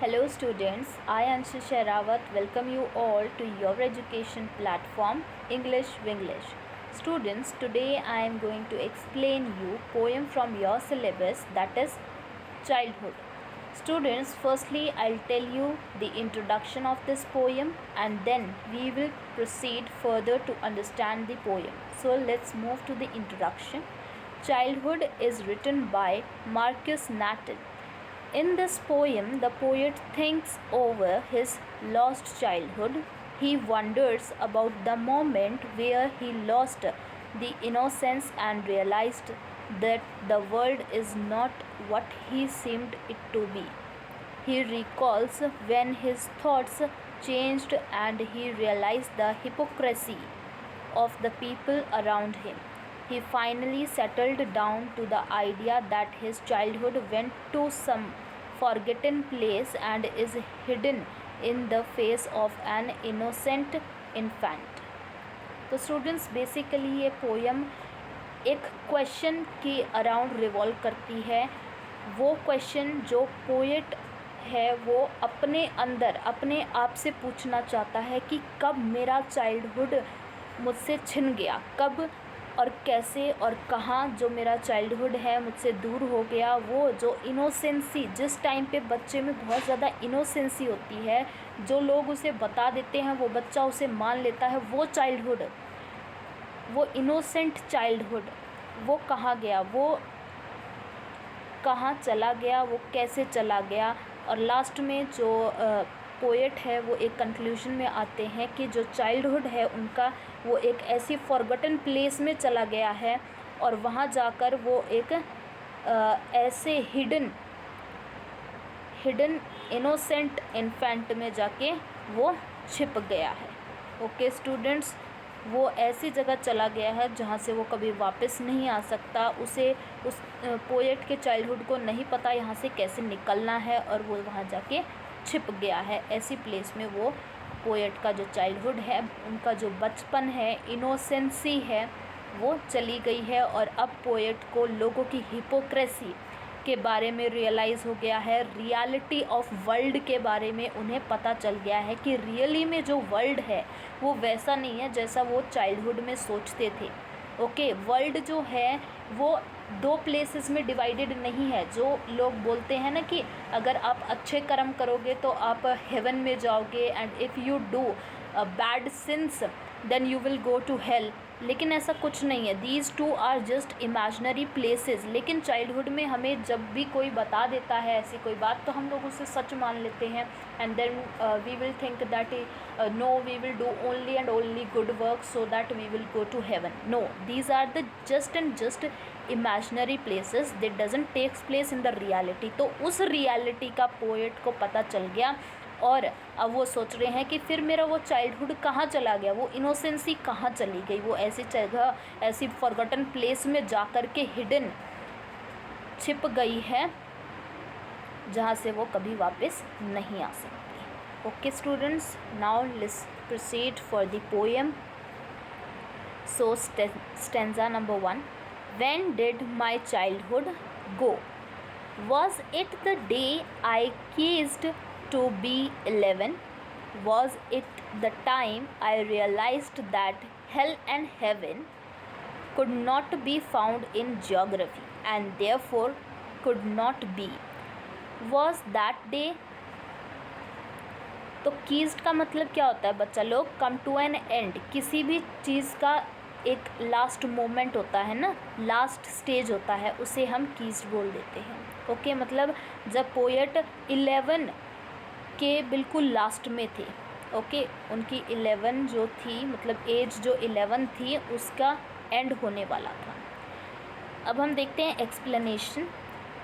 Hello students, I Anshu Shehrawat welcome you all to your education platform English Winglish. Students, today I am going to explain you poem from your syllabus, that is childhood. Students, firstly I'll tell you the introduction of this poem and then we will proceed further to understand the poem. So let's move to the introduction. Childhood is written by Marcus Nathan. In this poem, the poet thinks over his lost childhood. He wonders about the moment where he lost the innocence and realized that the world is not what he seemed it to be. He recalls when his thoughts changed and he realized the hypocrisy of the people around him. He finally settled down to the idea that his childhood went to some forgotten place and is hidden in the face of an innocent infant. तो students basically ये poem एक question के around revolve करती है. वो question जो poet है वो अपने अंदर अपने आप से पूछना चाहता है कि कब मेरा चाइल्डहुड मुझसे छिन गया, कब और कैसे और कहाँ जो मेरा चाइल्डहुड है मुझसे दूर हो गया. वो जो इनोसेंसी, जिस टाइम पे बच्चे में बहुत ज़्यादा इनोसेंसी होती है, जो लोग उसे बता देते हैं वो बच्चा उसे मान लेता है, वो चाइल्डहुड, वो इनोसेंट चाइल्डहुड वो कहाँ गया, वो कहाँ चला गया, वो कैसे चला गया. और लास्ट में जो पोएट है वो एक कंक्लूजन में आते हैं कि जो चाइल्डहुड है उनका वो एक ऐसी फॉरगॉटन प्लेस में चला गया है और वहाँ जाकर वो एक ऐसे हिडन इनोसेंट इन्फेंट में जाके वो छिप गया है. ओके स्टूडेंट्स, वो ऐसी जगह चला गया है जहाँ से वो कभी वापस नहीं आ सकता. उसे उस पोएट के चाइल्डहुड को नहीं पता यहाँ से कैसे निकलना है और वो वहाँ जाके छिप गया है. ऐसी प्लेस में वो पोएट का जो चाइल्डहुड है, उनका जो बचपन है, इनोसेंसी है, वो चली गई है. और अब पोएट को लोगों की हिपोक्रेसी के बारे में रियलाइज़ हो गया है, रियलिटी ऑफ वर्ल्ड के बारे में उन्हें पता चल गया है कि रियली में जो वर्ल्ड है वो वैसा नहीं है जैसा वो चाइल्डहुड में सोचते थे. ओके, वर्ल्ड जो है वो दो प्लेसेस में डिवाइडेड नहीं है. जो लोग बोलते हैं ना कि अगर आप अच्छे कर्म करोगे तो आप हेवन में जाओगे and if you do bad sins then you will go to hell, लेकिन ऐसा कुछ नहीं है. These two are just imaginary places. लेकिन चाइल्डहुड में हमें जब भी कोई बता देता है ऐसी कोई बात तो हम लोग उसे सच मान लेते हैं and then we will think that no, we will do only and only good work so that we will go to heaven. No, these are the just and just imaginary places, that doesn't takes place in the reality. तो उस reality का poet को पता चल गया और अब वो सोच रहे हैं कि फिर मेरा वो चाइल्डहुड कहाँ चला गया, वो इनोसेंसी कहाँ चली गई, वो ऐसी जगह, ऐसी फॉरगॉटन प्लेस में जाकर के हिडन छिप गई है जहाँ से वो कभी वापस नहीं आ सकती. Okay students, now let's proceed for the poem. So stanza number 1. When did my childhood go? Was it the day I ceased to be 11? Was it the time I realized that hell and heaven could not be found in geography and therefore could not be? Was that day? तो कीज्ड का मतलब क्या होता है बच्चा लोग? Come to an end. किसी भी चीज़ का एक लास्ट मोमेंट होता है ना, लास्ट स्टेज होता है, उसे हम कीज्ड बोल देते हैं. ओके, मतलब जब पोएट 11 के बिल्कुल लास्ट में थे. ओके, उनकी 11 जो थी, मतलब एज जो 11 थी उसका एंड होने वाला था. अब हम देखते हैं explanation.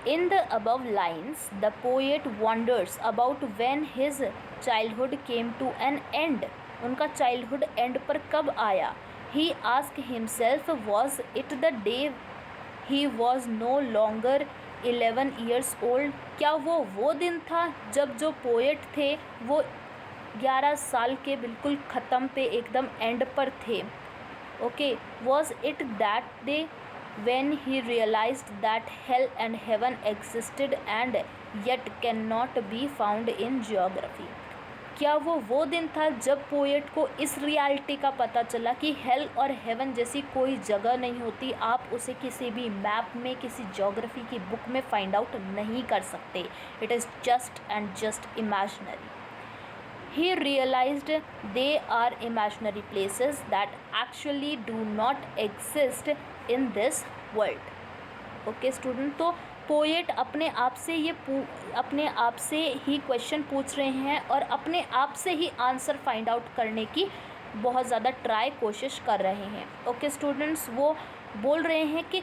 In the above lines the poet wonders about when his childhood came to an end. उनका चाइल्डहुड एंड पर कब आया. He asked himself, was it the day he was no longer 11 years old? क्या वो दिन था जब जो पोएट थे वो 11 साल के बिल्कुल ख़त्म पे एकदम एंड पर थे. Okay, was it that day when he realized that hell and heaven existed and yet cannot be found in geography. क्या वो दिन था जब पोएट को इस रियलिटी का पता चला कि हेल और हेवन जैसी कोई जगह नहीं होती, आप उसे किसी भी मैप में, किसी ज्योग्राफी की बुक में फाइंड आउट नहीं कर सकते. It is just and just imaginary. He realized they are imaginary places that actually do not exist in this world. Okay student, तो पोएट अपने आप से ही क्वेश्चन पूछ रहे हैं और अपने आप से ही आंसर फाइंड आउट करने की बहुत ज़्यादा कोशिश कर रहे हैं. ओके स्टूडेंट्स, वो बोल रहे हैं कि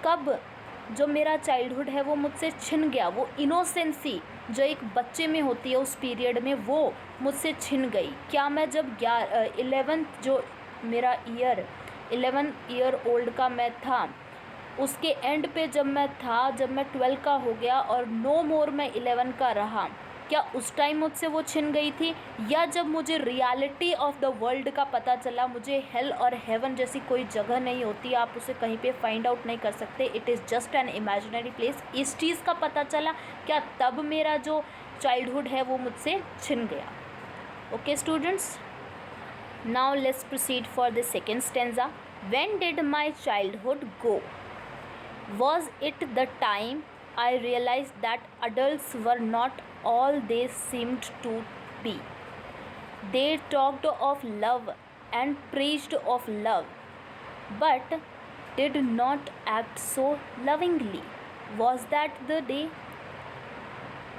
कब जो मेरा चाइल्डहुड है वो मुझसे छिन गया, वो इनोसेंसी जो एक बच्चे में होती है उस पीरियड में वो मुझसे छिन गई. क्या मैं जब 11th जो मेरा 11 ईयर ओल्ड का मैं था, उसके एंड पे जब मैं 12 का हो गया और नो मोर मैं 11 का रहा, क्या उस टाइम मुझसे वो छिन गई थी? या जब मुझे रियलिटी ऑफ द वर्ल्ड का पता चला, मुझे हेल और हेवन जैसी कोई जगह नहीं होती, आप उसे कहीं पे फाइंड आउट नहीं कर सकते, it is just an imaginary place, इस चीज़ का पता चला, क्या तब मेरा जो चाइल्डहुड है वो मुझसे छिन गया? Okay students, now let's proceed for the second stanza. When did my childhood go? Was it the time I realized that adults were not all they seemed to be? They talked of love and preached of love, but did not act so lovingly. Was that the day?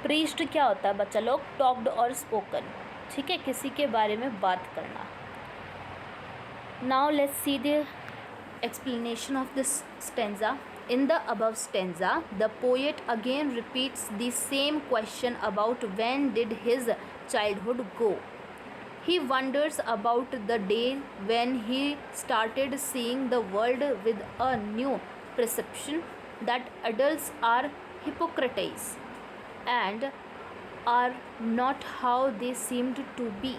Preached क्या होता है बच्चा लोग? Talked और spoken. ठीक है, किसी के बारे में बात करना. Now let's see the explanation of this stanza. In the above stanza, the poet again repeats the same question about when did his childhood go. He wonders about the day when he started seeing the world with a new perception that adults are hypocrites and are not how they seemed to be.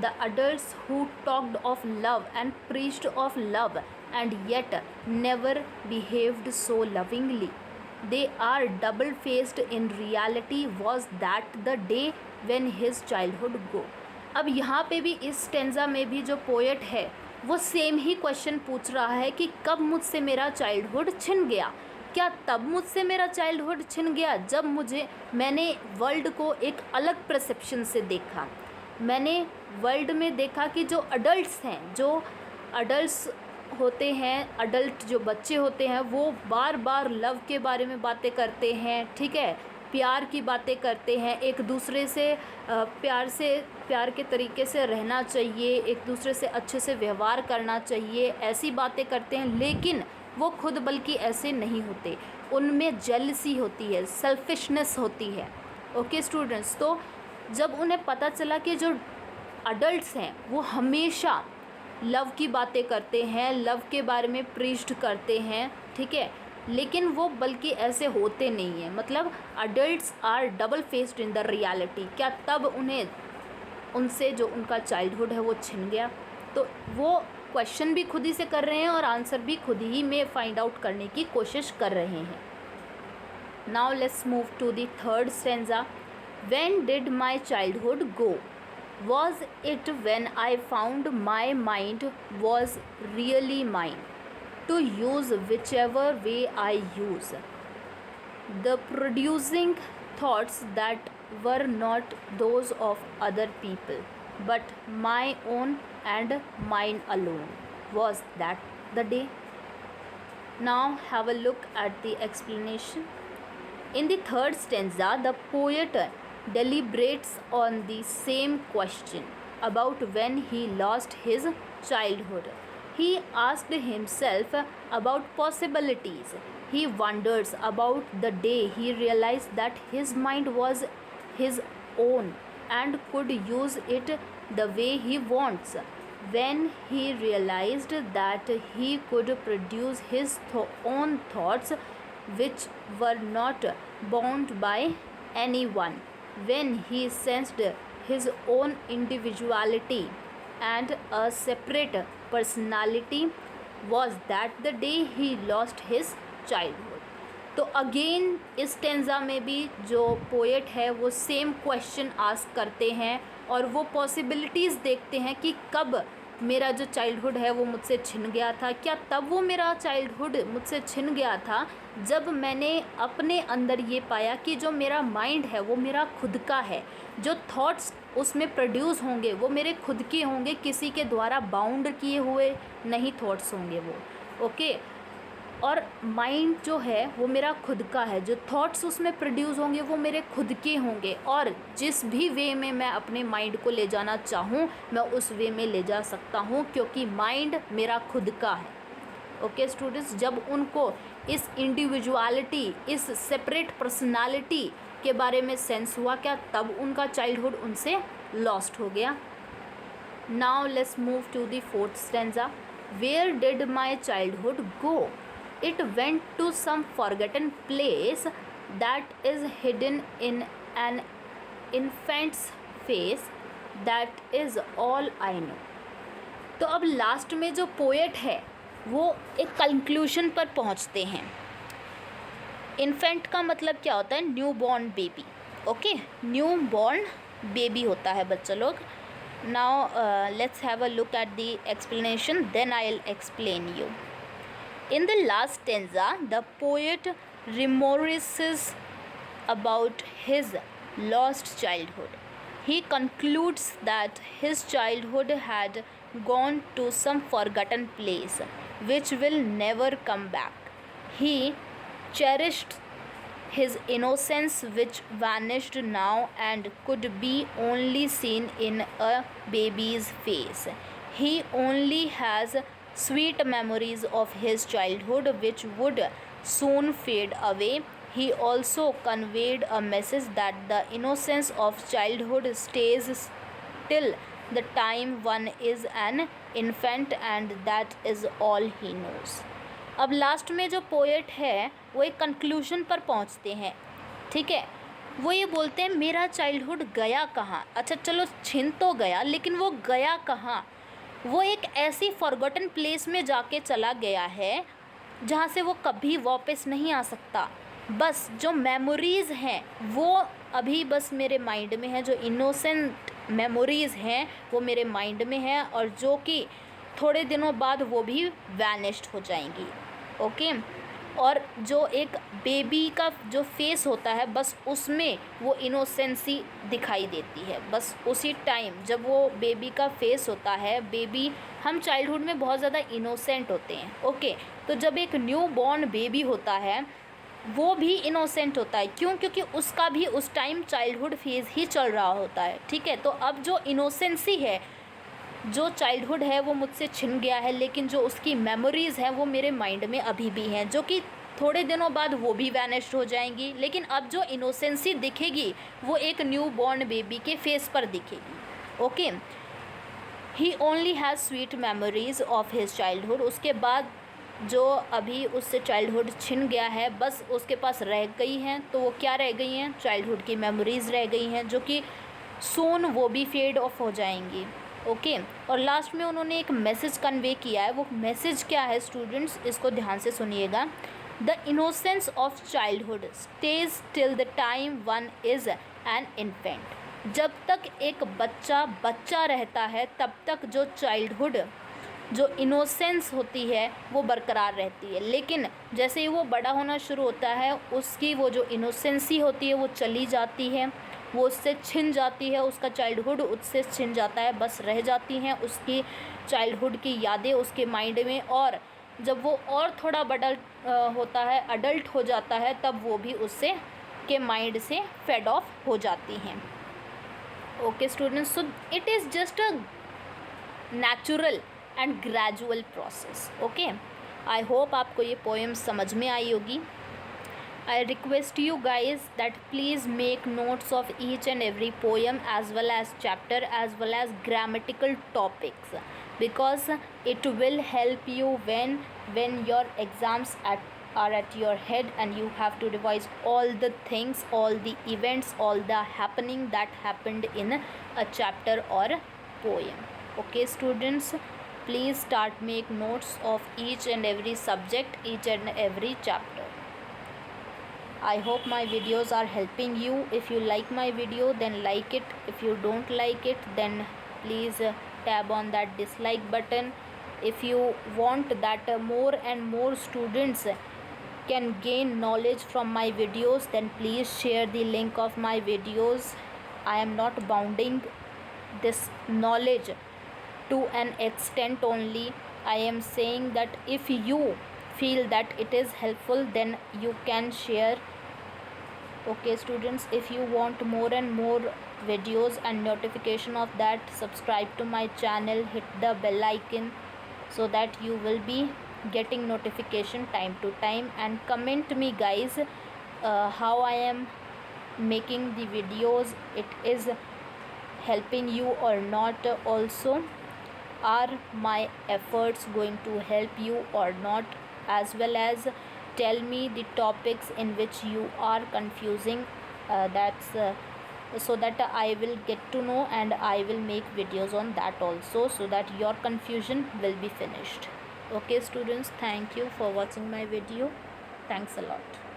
The adults who talked of love and preached of love and yet never behaved so lovingly. They are double-faced in reality. Was that the day when his childhood go? अब यहाँ पे भी इस stanza में भी जो poet है वो सेम ही क्वेश्चन पूछ रहा है कि कब मुझसे मेरा चाइल्डहुड छिन गया. क्या तब मुझसे मेरा चाइल्डहुड छिन गया जब मैंने वर्ल्ड को एक अलग परसेप्शन से देखा. मैंने वर्ल्ड में देखा कि जो अडल्ट्स होते हैं, अडल्ट जो बच्चे होते हैं वो बार बार लव के बारे में बातें करते हैं, ठीक है, प्यार की बातें करते हैं, एक दूसरे से प्यार के तरीके से रहना चाहिए, एक दूसरे से अच्छे से व्यवहार करना चाहिए, ऐसी बातें करते हैं. लेकिन वो खुद बल्कि ऐसे नहीं होते, उनमें जेलसी होती है, सेल्फिशनेस होती है. ओके स्टूडेंट्स, तो जब उन्हें पता चला कि जो अडल्ट्स हैं वो हमेशा लव की बातें करते हैं, लव के बारे में प्रीच्ड करते हैं, ठीक है, लेकिन वो बल्कि ऐसे होते नहीं हैं, मतलब adults are double faced in the reality. क्या तब उनसे जो उनका चाइल्डहुड है वो छिन गया? तो वो क्वेश्चन भी खुद ही से कर रहे हैं और आंसर भी खुद ही में फाइंड आउट करने की कोशिश कर रहे हैं. Now let's move to the third stanza. When did my childhood go? Was it when I found my mind was really mine, to use whichever way I use, the producing thoughts that were not those of other people, but my own and mine alone? Was that the day? Now have a look at the explanation. In the third stanza, the poet deliberates on the same question about when he lost his childhood. He asked himself about possibilities. He wonders about the day he realized that his mind was his own and could use it the way he wants. When he realized that he could produce his own thoughts which were not bound by anyone. When he sensed his own individuality and a separate personality, was that the day he lost his childhood? तो again इस टेंजा में भी जो poet है वो same question ask करते हैं और वो पॉसिबिलिटीज़ देखते हैं कि कब मेरा जो चाइल्डहुड है वो मुझसे छिन गया था। क्या तब वो मेरा चाइल्डहुड मुझसे छिन गया था जब मैंने अपने अंदर ये पाया कि जो मेरा माइंड है वो मेरा खुद का है, जो थॉट्स उसमें प्रोड्यूस होंगे वो मेरे खुद के होंगे, किसी के द्वारा बाउंड किए हुए नहीं थॉट्स होंगे वो। ओके, और माइंड जो है वो मेरा खुद का है, जो थॉट्स उसमें प्रोड्यूस होंगे वो मेरे खुद के होंगे, और जिस भी वे में मैं अपने माइंड को ले जाना चाहूँ मैं उस वे में ले जा सकता हूँ, क्योंकि माइंड मेरा खुद का है। ओके स्टूडेंट्स, जब उनको इस इंडिविजुअलिटी, इस सेपरेट पर्सनालिटी के बारे में सेंस हुआ क्या, तब उनका चाइल्डहुड उनसे लॉस्ट हो गया। Now let's move to the fourth stanza. Where did my childhood go? It went to some forgotten place that is hidden in an infant's face. That is all I know. तो अब last में जो poet है वो एक conclusion पर पहुंचते हैं। इन्फेंट का मतलब क्या होता है? New born baby. Okay, new born baby होता है बच्चा लोग। Now let's have a look at the explanation, then I will explain you. In the last stanza, the poet remorses about his lost childhood. He concludes that his childhood had gone to some forgotten place which will never come back. He cherished his innocence which vanished now and could be only seen in a baby's face. He only has sweet memories of his childhood which would soon fade away. He also conveyed a message that the innocence of childhood stays till the time one is an infant, and that is all he knows. अब last में जो poet है वो एक conclusion पर पहुंचते हैं, ठीक है। वो ये बोलते हैं मेरा चाइल्डहुड गया कहाँ? अच्छा चलो छिन तो गया, लेकिन वो गया कहाँ? वो एक ऐसी फॉरगॉटन प्लेस में जाके चला गया है जहाँ से वो कभी वापस नहीं आ सकता। बस जो मेमोरीज़ हैं वो अभी बस मेरे माइंड में है, जो इनोसेंट मेमोरीज़ हैं वो मेरे माइंड में है, और जो कि थोड़े दिनों बाद वो भी वैनिश्ड हो जाएंगी। ओके, और जो एक बेबी का जो फेस होता है बस उसमें वो इनोसेंसी दिखाई देती है। बस उसी टाइम जब वो बेबी का फेस होता है, बेबी, हम चाइल्डहुड में बहुत ज़्यादा इनोसेंट होते हैं। ओके, तो जब एक न्यू बॉर्न बेबी होता है वो भी इनोसेंट होता है। क्यों? क्योंकि उसका भी उस टाइम चाइल्डहुड फेज़ ही चल रहा होता है, ठीक है। तो अब जो इनोसेंसी है, जो चाइल्डहुड है वो मुझसे छिन गया है, लेकिन जो उसकी मेमोरीज़ हैं वो मेरे माइंड में अभी भी हैं, जो कि थोड़े दिनों बाद वो भी वैनिश्ड हो जाएंगी। लेकिन अब जो इनोसेंसी दिखेगी वो एक न्यू बॉर्न बेबी के फेस पर दिखेगी। Okay, he only has sweet memories of his childhood. उसके बाद जो अभी उससे चाइल्डहुड छिन गया है बस उसके पास रह गई हैं, तो वो क्या रह गई हैं? चाइल्डहुड की मेमोरीज़ रह गई हैं, जो कि सून वो भी फेड ऑफ हो जाएंगी। ओके, और लास्ट में उन्होंने एक मैसेज कन्वे किया है। वो मैसेज क्या है स्टूडेंट्स, इसको ध्यान से सुनिएगा। The innocence of childhood stage till the time one is an infant. जब तक एक बच्चा रहता है तब तक जो चाइल्डहुड, जो इनोसेंस होती है वो बरकरार रहती है। लेकिन जैसे ही वो बड़ा होना शुरू होता है उसकी वो जो इनोसेंसी होती है वो चली जाती है, वो उससे छिन जाती है, उसका चाइल्डहुड उससे छिन जाता है, बस रह जाती हैं उसकी चाइल्डहुड की यादें उसके माइंड में। और जब वो और थोड़ा बड़ा होता है, अडल्ट हो जाता है, तब वो भी उससे के माइंड से फेड ऑफ हो जाती हैं। Okay students, so it is just a natural and gradual process. Okay, I hope आपको ये पोएम समझ में आई होगी। I request you guys that please make notes of each and every poem as well as chapter as well as grammatical topics, because it will help you when your exams are at your head and you have to revise all the things, all the events, all the happening that happened in a chapter or poem. Okay students, please start make notes of each and every subject, each and every chapter. I hope my videos are helping you. If you like my video, then like it. If you don't like it, then please tab on that dislike button. If you want that more and more students can gain knowledge from my videos, then please share the link of my videos. I am not bounding this knowledge to an extent only. I am saying that if you feel that it is helpful, then you can share. Okay students, if you want more and more videos and notification of that, subscribe to my channel, hit the bell icon so that you will be getting notification time to time, and comment me guys how I am making the videos, it is helping you or not. Also, are my efforts going to help you or not, as well as tell me the topics in which you are confusing, that's so that I will get to know and I will make videos on that also, so that your confusion will be finished. Okay students, thank you for watching my video. Thanks a lot.